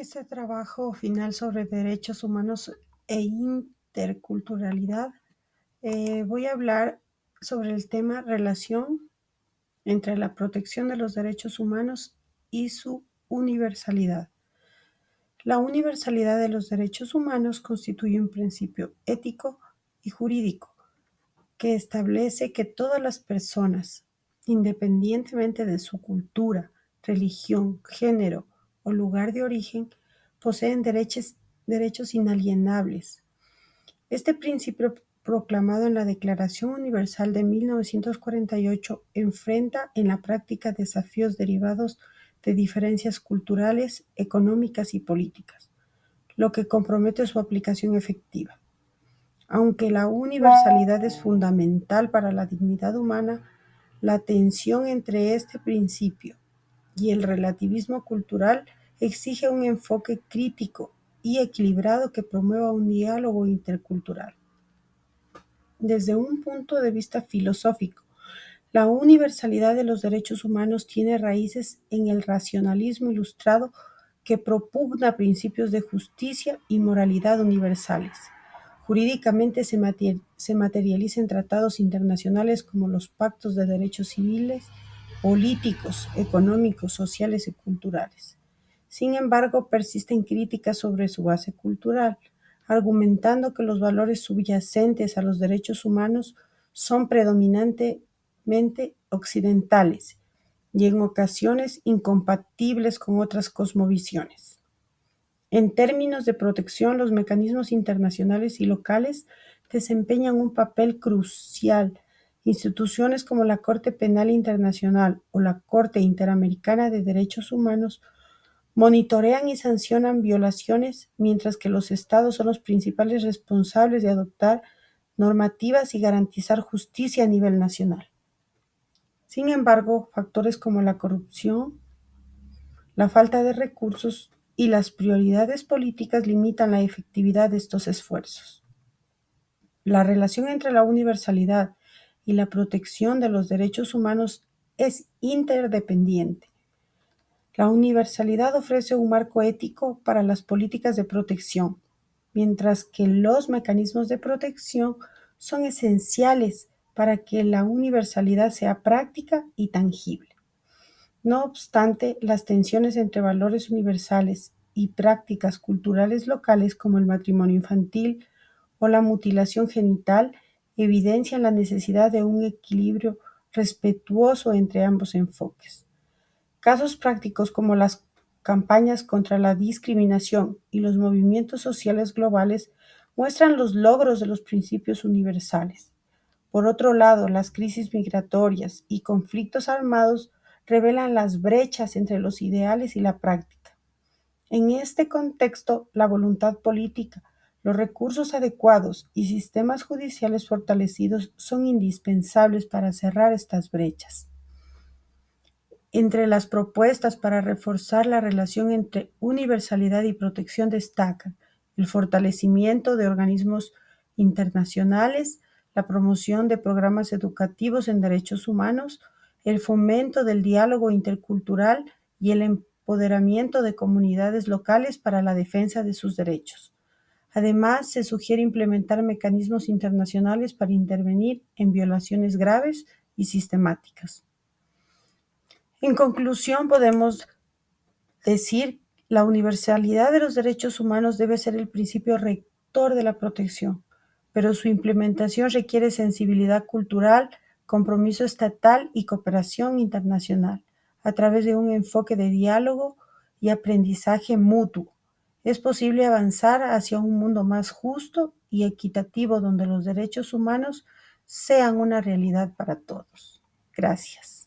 Este trabajo final sobre derechos humanos e interculturalidad, voy a hablar sobre el tema relación entre la protección de los derechos humanos y su universalidad. La universalidad de los derechos humanos constituye un principio ético y jurídico que establece que todas las personas, independientemente de su cultura, religión, género o lugar de origen, poseen derechos inalienables. Este principio, proclamado en la Declaración Universal de 1948, enfrenta en la práctica desafíos derivados de diferencias culturales, económicas y políticas, lo que compromete su aplicación efectiva. Aunque la universalidad es fundamental para la dignidad humana, la tensión entre este principio y el relativismo cultural exige un enfoque crítico y equilibrado que promueva un diálogo intercultural. Desde un punto de vista filosófico, la universalidad de los derechos humanos tiene raíces en el racionalismo ilustrado que propugna principios de justicia y moralidad universales. Jurídicamente se materializa en tratados internacionales como los pactos de derechos civiles, políticos, económicos, sociales y culturales. Sin embargo, persisten críticas sobre su base cultural, argumentando que los valores subyacentes a los derechos humanos son predominantemente occidentales y en ocasiones incompatibles con otras cosmovisiones. En términos de protección, los mecanismos internacionales y locales desempeñan un papel crucial. Instituciones como la Corte Penal Internacional o la Corte Interamericana de Derechos Humanos monitorean y sancionan violaciones, mientras que los estados son los principales responsables de adoptar normativas y garantizar justicia a nivel nacional. Sin embargo, factores como la corrupción, la falta de recursos y las prioridades políticas limitan la efectividad de estos esfuerzos. La relación entre la universalidad y la protección de los derechos humanos es interdependiente. La universalidad ofrece un marco ético para las políticas de protección, mientras que los mecanismos de protección son esenciales para que la universalidad sea práctica y tangible. No obstante, las tensiones entre valores universales y prácticas culturales locales como el matrimonio infantil o la mutilación genital evidencian la necesidad de un equilibrio respetuoso entre ambos enfoques. Casos prácticos como las campañas contra la discriminación y los movimientos sociales globales muestran los logros de los principios universales. Por otro lado, las crisis migratorias y conflictos armados revelan las brechas entre los ideales y la práctica. En este contexto, la voluntad política, los recursos adecuados y sistemas judiciales fortalecidos son indispensables para cerrar estas brechas. Entre las propuestas para reforzar la relación entre universalidad y protección destacan el fortalecimiento de organismos internacionales, la promoción de programas educativos en derechos humanos, el fomento del diálogo intercultural y el empoderamiento de comunidades locales para la defensa de sus derechos. Además, se sugiere implementar mecanismos internacionales para intervenir en violaciones graves y sistemáticas. En conclusión, podemos decir que la universalidad de los derechos humanos debe ser el principio rector de la protección, pero su implementación requiere sensibilidad cultural, compromiso estatal y cooperación internacional a través de un enfoque de diálogo y aprendizaje mutuo. Es posible avanzar hacia un mundo más justo y equitativo donde los derechos humanos sean una realidad para todos. Gracias.